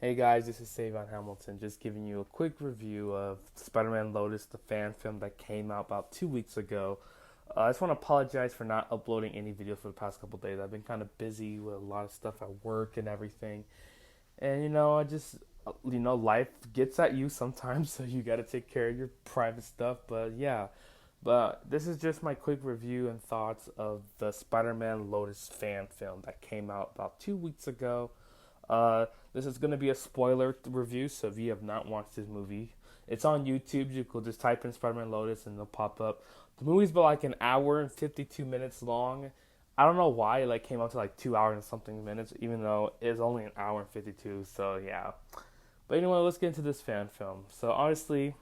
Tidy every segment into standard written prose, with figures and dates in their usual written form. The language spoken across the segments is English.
Hey guys, this is Savon Hamilton, just giving you a quick review of Spider-Man Lotus, the fan film that came out about 2 weeks ago. I just want to apologize for not uploading any videos for the past couple days. I've been kind of busy with a lot of stuff at work and everything. And life gets at you sometimes, so you got to take care of your private stuff. But this is just my quick review and thoughts of the Spider-Man Lotus fan film that came out about 2 weeks ago. Uh, this is going to be a spoiler review, so if you have not watched this movie, it's on YouTube. You could just type in Spider-Man Lotus and it'll pop up. The movie's about like an hour and 52 minutes long. I don't know why it came out to 2 hours and something minutes, even though it's only an hour and 52. So yeah. But anyway, let's get into this fan film. So honestly,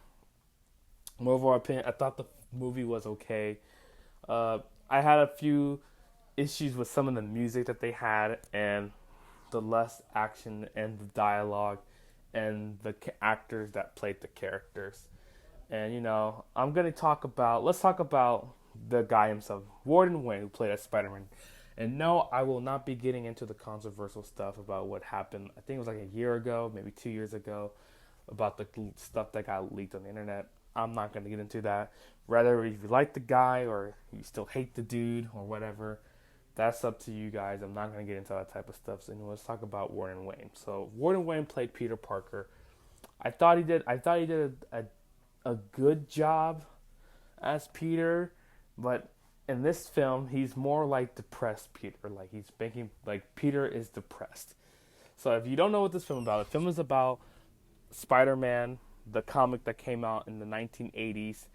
my overall opinion, I thought the movie was okay. Uh, I had a few issues with some of the music that they had and the less action and the dialogue and the actors that played the characters. And let's talk about the guy himself, Warden Wayne, who played as Spider-Man. And no, I will not be getting into the controversial stuff about what happened. I think it was like a year ago, maybe 2 years ago, about the stuff that got leaked on the internet. I'm not going to get into that. Rather, if you like the guy or you still hate the dude or whatever, that's up to you guys. I'm not going to get into that type of stuff. So anyway, let's talk about Warden Wayne. So Warden Wayne played Peter Parker. I thought he did a good job as Peter, but in this film, he's more like depressed Peter. Like he's making like Peter is depressed. So if you don't know what this film is about, the film is about Spider-Man, the comic that came out in the 1980s,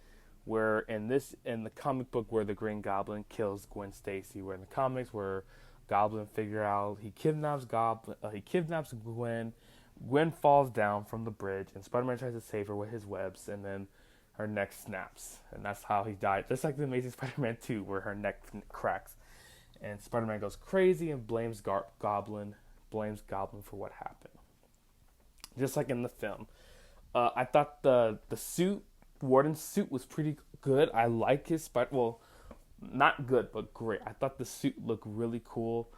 where in the comic book where the Green Goblin kills Gwen Stacy, where in the comics where Goblin figure out he kidnaps Gwen. Gwen falls down from the bridge, and Spider-Man tries to save her with his webs, and then her neck snaps, and that's how he died. Just like the Amazing Spider-Man 2, where her neck cracks, and Spider-Man goes crazy and blames Goblin for what happened. Just like in the film, I thought the suit, Warden's suit, was pretty good. I like his not good, but great. I thought the suit looked really cool.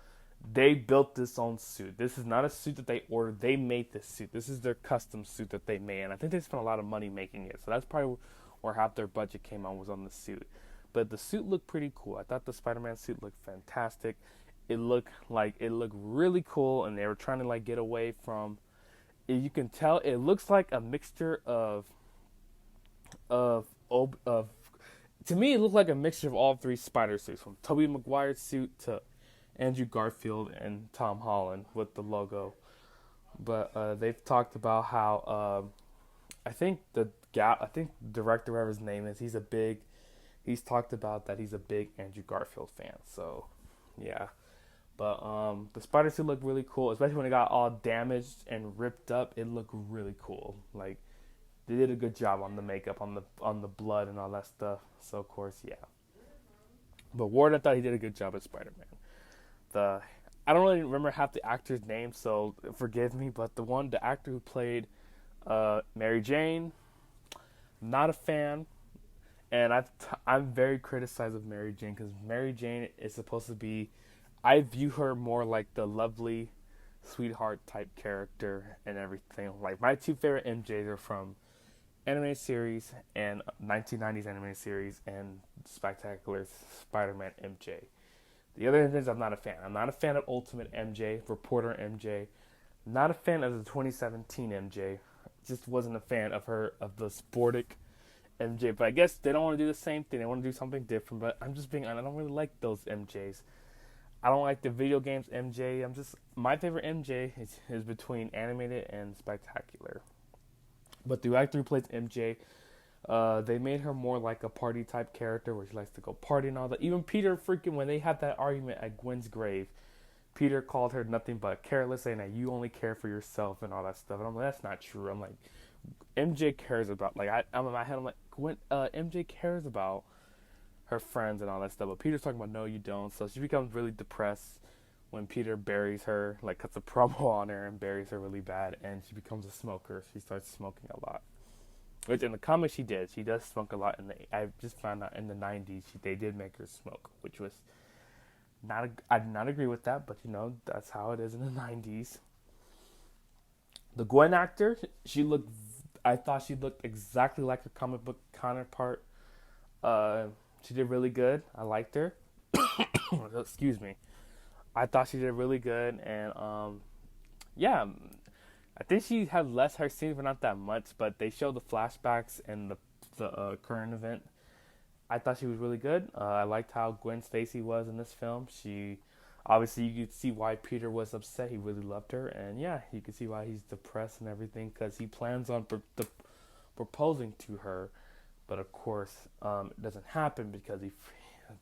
They built this own suit. This is not a suit that they ordered. They made this suit. This is their custom suit that they made. And I think they spent a lot of money making it. So that's probably where half their budget came on, was on the suit. But the suit looked pretty cool. I thought the Spider-Man suit looked fantastic. It looked really cool, and they were trying to get away from. You can tell it looks like a mixture of. To me, it looked like a mixture of all three Spider suits, from Tobey Maguire's suit to Andrew Garfield and Tom Holland with the logo. But they've talked about how I think the director, whatever his name is, he's talked about that he's a big Andrew Garfield fan. So yeah, but the spider suit looked really cool, especially when it got all damaged and ripped up. It looked really cool. Like they did a good job on the makeup, on the blood and all that stuff. So of course, yeah. But Ward, I thought he did a good job as Spider-Man. The I don't really remember half the actor's name, so forgive me. But the actor who played Mary Jane, not a fan, and I'm very criticized of Mary Jane, because Mary Jane is supposed to be. I view her more like the lovely, sweetheart type character and everything. Like my two favorite MJs are from animated series and 1990s animated series and Spectacular Spider-Man MJ. The other things I'm not a fan. I'm not a fan of Ultimate MJ, Reporter MJ. Not a fan of the 2017 MJ. Just wasn't a fan of the Sportic MJ. But I guess they don't want to do the same thing. They want to do something different. But I'm just being honest. I don't really like those MJs. I don't like the video games MJ. My favorite MJ is between animated and Spectacular. But the actor who plays MJ, they made her more like a party type character where she likes to go party and all that. Even Peter when they had that argument at Gwen's grave, Peter called her nothing but careless, saying that you only care for yourself and all that stuff. And I'm like, that's not true. I'm like, MJ cares about, I'm in my head, I'm like, MJ cares about her friends and all that stuff. But Peter's talking about, no, you don't. So she becomes really depressed when Peter buries her, cuts a promo on her and buries her really bad, and she becomes a smoker. She starts smoking a lot. Which in the comics she did. She does smoke a lot. I just found out in the 90s they did make her smoke, which was I did not agree with that, but that's how it is in the 90s. The Gwen actor, she looked. I thought she looked exactly like her comic book counterpart. Uh, she did really good. I liked her. Excuse me. I thought she did really good, and yeah, I think she had less her scenes, but not that much. But they showed the flashbacks and the current event. I thought she was really good. I liked how Gwen Stacy was in this film. She obviously you could see why Peter was upset. He really loved her, and yeah, you could see why he's depressed and everything because he plans on proposing to her, but of course it doesn't happen because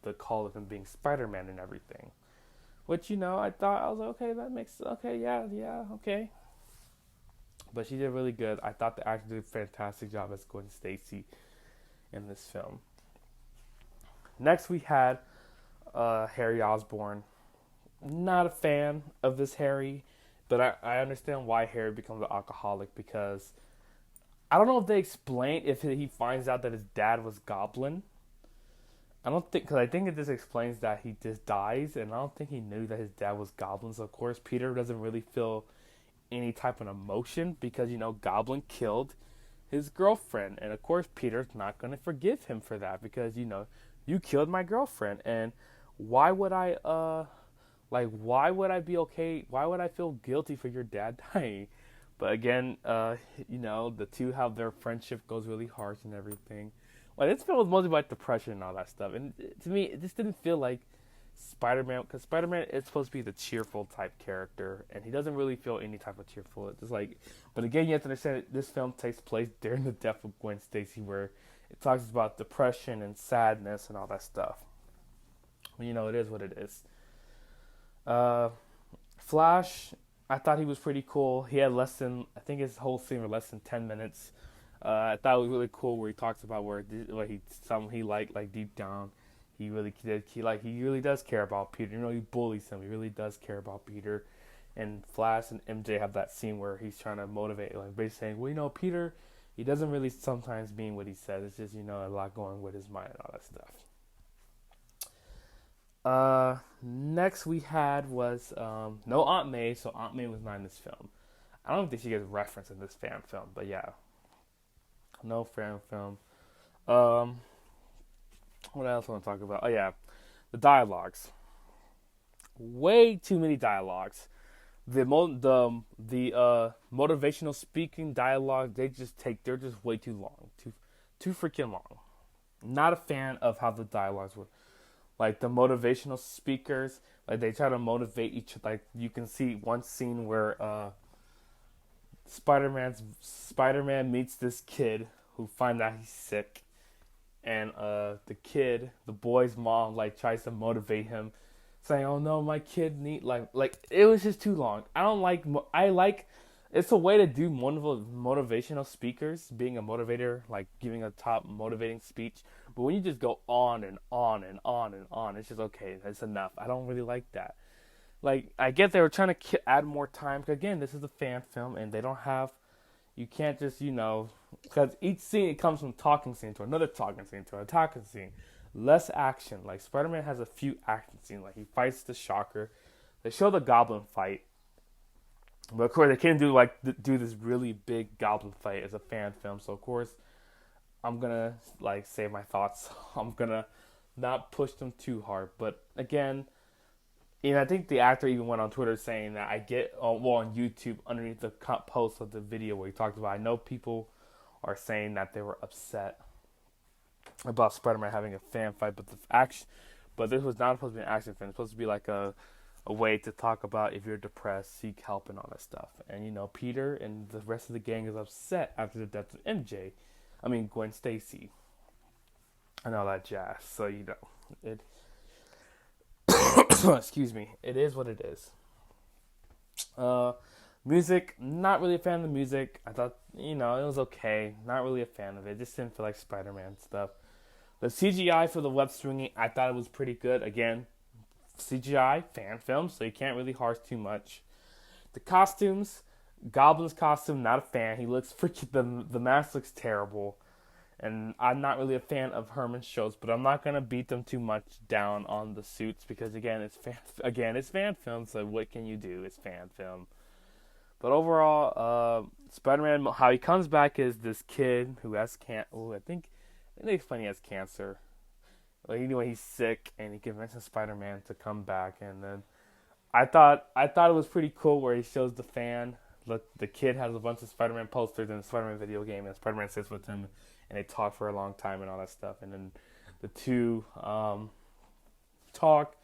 the call of him being Spider-Man and everything. Which I thought I was like, okay, that makes okay, yeah, okay. But she did really good. I thought the actor did a fantastic job as Gwen Stacy in this film. Next, we had Harry Osborn. Not a fan of this Harry, but I understand why Harry becomes an alcoholic because I don't know if they explain if he finds out that his dad was Goblin. I don't think, because I think it just explains that he just dies, and I don't think he knew that his dad was Goblin. So, of course, Peter doesn't really feel any type of emotion because, Goblin killed his girlfriend. And, of course, Peter's not going to forgive him for that because, you killed my girlfriend. And why would why would I be okay? Why would I feel guilty for your dad dying? But again, the two have their friendship goes really harsh and everything. Like, this film was mostly about depression and all that stuff. And to me, it just didn't feel like Spider-Man, because Spider-Man is supposed to be the cheerful type character, and he doesn't really feel any type of cheerful. It's just like, but again, you have to understand this film takes place during the death of Gwen Stacy, where it talks about depression and sadness and all that stuff. It is what it is. Flash, I thought he was pretty cool. He had I think his whole scene was less than 10 minutes. I thought it was really cool where he talks about where he like deep down, he really does care about Peter. He bullies him. He really does care about Peter. And Flash and MJ have that scene where he's trying to motivate, like basically saying, well, Peter, he doesn't really sometimes mean what he says. It's just a lot going with his mind and all that stuff. Next we had was no Aunt May, so Aunt May was not in this film. I don't think she gets referenced in this fan film, but yeah. No fan film. What else I want to talk about? Oh yeah, the dialogues. Way too many dialogues. The motivational speaking dialogue they're just way too long, too freaking long. Not a fan of how the dialogues were. Like the motivational speakers, like they try to motivate each. Like you can see one scene where Spider-Man meets this kid who finds out he's sick, and the boy's mom tries to motivate him, saying, "Oh no, my kid need like it was just too long." It's a way to do motivational speakers, being a motivator, like giving a top motivating speech. But when you just go on and on and on and on, it's just okay. That's enough. I don't really like that. Like, I get they were trying to add more time. Because, again, this is a fan film, and they don't have... You can't just, because each scene, it comes from talking scene to another talking scene to a talking scene. Less action. Like, Spider-Man has a few action scenes. Like, he fights the Shocker. They show the Goblin fight. But, of course, they can't do this really big Goblin fight as a fan film. So, of course, I'm going to, say my thoughts. I'm going to not push them too hard. But, again... I think the actor even went on Twitter saying that on YouTube, underneath the post of the video where he talked about, I know people are saying that they were upset about Spider-Man having a fan fight, but this was not supposed to be an action film. It's supposed to be like a way to talk about if you're depressed, seek help and all that stuff. And Peter and the rest of the gang is upset after the death of Gwen Stacy, and all that jazz. So it. Excuse me. It is what it is. Music, not really a fan of the music. I thought, it was okay. Not really a fan of it. Just didn't feel like Spider-Man stuff. The CGI for the web swinging, I thought it was pretty good. Again, CGI, fan film, so you can't really harsh too much. The costumes, Goblin's costume, not a fan. He looks freaking, the mask looks terrible. And I'm not really a fan of Herman's shows, but I'm not gonna beat them too much down on the suits because it's fan film. So what can you do? It's fan film. But overall, Spider-Man, how he comes back is this kid who has I think they explain he has cancer. Like anyway, he's sick, and he convinces Spider-Man to come back. And then I thought it was pretty cool where he shows the fan. Look, the kid has a bunch of Spider-Man posters in the Spider-Man video game, and Spider-Man sits with him, and they talk for a long time and all that stuff. And then the two talk.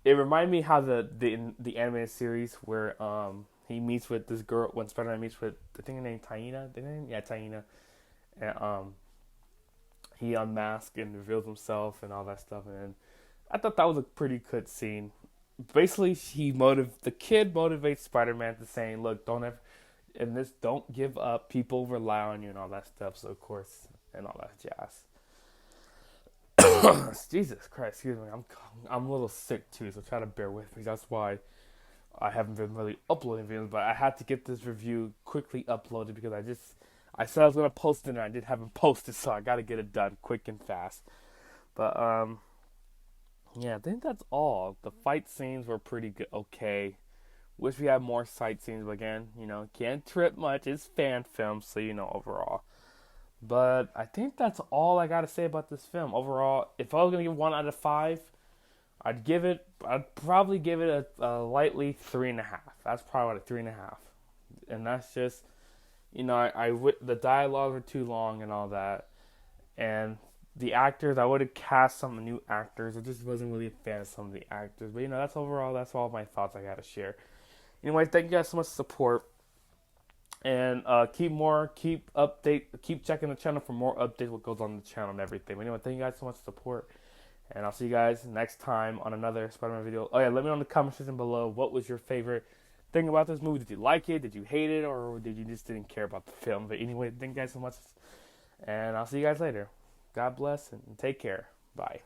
It reminded me how the animated series where he meets with this girl when Spider-Man meets with I think her name Taina. Yeah, Taina, and he unmasked and reveals himself and all that stuff. And I thought that was a pretty good scene. Basically, the kid motivates Spider-Man to saying, "Look, don't give up. People rely on you and all that stuff." So of course, and all that jazz. Jesus Christ, excuse me. I'm a little sick too, so try to bear with me. That's why I haven't been really uploading videos, but I had to get this review quickly uploaded because I said I was gonna post it and I haven't posted, so I gotta get it done quick and fast. But yeah, I think that's all. The fight scenes were pretty good. Okay, wish we had more fight scenes, but again, can't trip much. It's fan film, so overall. But I think that's all I gotta say about this film. Overall, if I was gonna give 1 out of 5, I'd probably give it a lightly 3.5. That's probably what, a 3.5. And that's just, the dialogue were too long and all that. And the actors, I would have cast some new actors. I just wasn't really a fan of some of the actors. But, that's all my thoughts I gotta share. Anyway, thank you guys so much for support. And keep checking the channel for more updates, what goes on the channel and everything. But anyway, thank you guys so much for support. And I'll see you guys next time on another Spider-Man video. Oh yeah, let me know in the comment section below, what was your favorite thing about this movie? Did you like it? Did you hate it? Or did you just didn't care about the film? But anyway, thank you guys so much. And I'll see you guys later. God bless and take care. Bye.